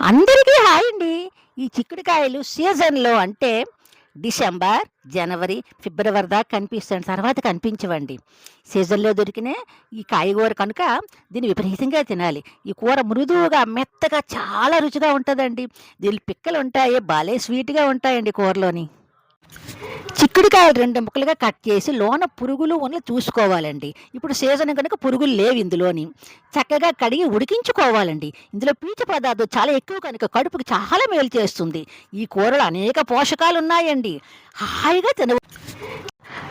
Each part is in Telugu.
అందరికీ హాయ్ అండి. ఈ చిక్కుడుకాయలు సీజన్‌లో అంటే డిసెంబర్, జనవరి, ఫిబ్రవరి దాకా కనిపిస్తాయండి. తర్వాత కనిపించవండి. సీజన్‌లో దొరికిన ఈ కాయగూర కనుక దీన్ని విపరీతంగా తినాలి. ఈ కూర మృదువుగా, మెత్తగా చాలా రుచిగా ఉంటదండి. దీనిలో పిక్కలుంటాయి. భలే స్వీట్‌గా ఉంటాయండి కూరలోని. చిక్కుడుకాయలు 2 ముక్కలుగా కట్ చేసి లోన పురుగులు ఉన్నయి చూసుకోవాలండి. ఇప్పుడు సీజన్ కనుక పురుగులు లేవు ఇందులోని. చక్కగా కడిగి ఉడికించుకోవాలండి. ఇందులో పీచు పదార్థం చాలా ఎక్కువ కనుక కడుపుకి చాలా మేలు చేస్తుంది. ఈ కూరలో అనేక పోషకాలున్నాయండి. హాయిగా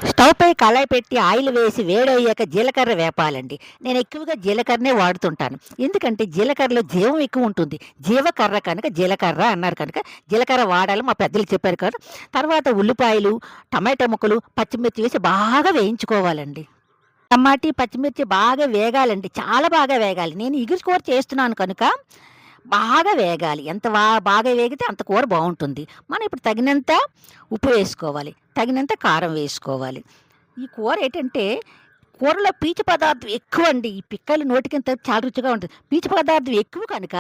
స్టవ్ పై కళాయి పెట్టి ఆయిల్ వేసి వేడయ్యాక జీలకర్ర వేపాలండి. నేను ఎక్కువగా జీలకర్రనే వాడుతుంటాను. ఎందుకంటే జీలకర్రలో జీవం ఎక్కువ ఉంటుంది. జీవకర్ర కనుక జీలకర్ర అన్నారు కనుక జీలకర్ర వాడాలి మా పెద్దలు చెప్పారు కదా. తర్వాత ఉల్లిపాయలు, టమాటా ముక్కలు, పచ్చిమిర్చి వేసి బాగా వేయించుకోవాలండి. టమాటీ, పచ్చిమిర్చి బాగా వేగాలండి. చాలా బాగా వేగాలి. నేను ఇగురు కూర చేస్తున్నాను కనుక బాగా వేగాలి. ఎంత బాగా వేగితే అంత కూర బావుంటుంది. మనం ఇప్పుడు తగినంత ఉప్పు వేసుకోవాలి. తగినంత కారం వేసుకోవాలి. ఈ కూర ఏంటంటే కూరలో పీచు పదార్థం ఎక్కువండి. ఈ పిక్కలు నోటికింత చాలా రుచిగా ఉంటుంది. పీచు పదార్థం ఎక్కువ కనుక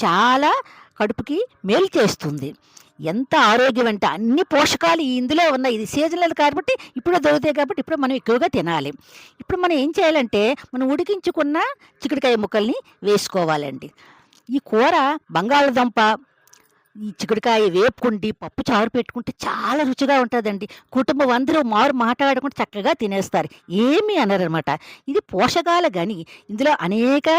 చాలా కడుపుకి మేలు చేస్తుంది. ఎంత ఆరోగ్యం అంటే అన్ని పోషకాలు ఇందులో ఉన్నాయి. ఇది సీజనల్ కాబట్టి ఇప్పుడే దొరుకుతాయి కాబట్టి ఇప్పుడు మనం ఎక్కువగా తినాలి. ఇప్పుడు మనం ఏం చేయాలంటే మనం ఉడికించుకున్న చిక్కుడుకాయ ముక్కల్ని వేసుకోవాలండి. ఈ కూర బంగాళదుంప, ఈ చిక్కుడుకాయ వేపుకుండి పప్పు చారు పెట్టుకుంటే చాలా రుచిగా ఉంటుందండి. కుటుంబం అందరూ మాట్లాడకుండా చక్కగా తినేస్తారు. ఏమీ అనరనమాట. ఇది పోషకాల గని. ఇందులో అనేక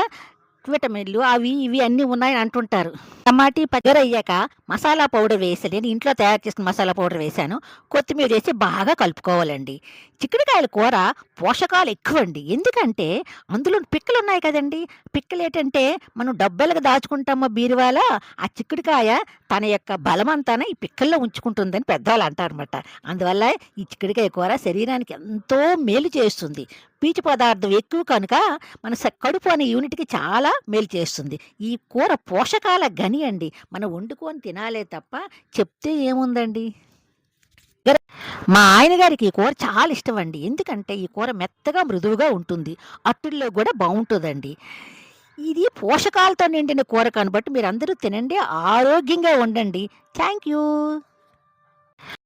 విటమిన్లు అవి ఇవి అన్నీ ఉన్నాయని అంటుంటారు. టమాటీ అయ్యాక మసాలా పౌడర్ వేసి నేను ఇంట్లో తయారు చేసుకున్న మసాలా పౌడర్ వేశాను. కొత్తిమీర వేసి బాగా కలుపుకోవాలండి. చిక్కుడుకాయల కూర పోషకాలు ఎక్కువండి. ఎందుకంటే అందులో పిక్కలు ఉన్నాయి కదండి. పిక్కలు ఏంటంటే మనం డబ్బాలుగా దాచుకుంటామో బీరువాల ఆ చిక్కుడుకాయ తన యొక్క బలమంతాన ఈ పిక్కల్లో ఉంచుకుంటుందని పెద్దవాళ్ళు అంటారనమాట. అందువల్ల ఈ చిక్కుడుకాయ కూర శరీరానికి ఎంతో మేలు చేస్తుంది. పీచు పదార్థం ఎక్కువ కనుక మన కడుపు అనే యూనిట్కి చాలా మేలు చేస్తుంది. ఈ కూర పోషకాల గని అండి. మనం వండుకొని తినాలే తప్ప చెప్తే ఏముందండి. మా ఆయన గారికి ఈ కూర చాలా ఇష్టం అండి. ఎందుకంటే ఈ కూర మెత్తగా మృదువుగా ఉంటుంది. అట్టుల్లో కూడా బాగుంటుందండి. ఇది పోషకాలతో నిండిన కూర కాబట్టి మీరు అందరూ తినండి, ఆరోగ్యంగా ఉండండి. Thank you.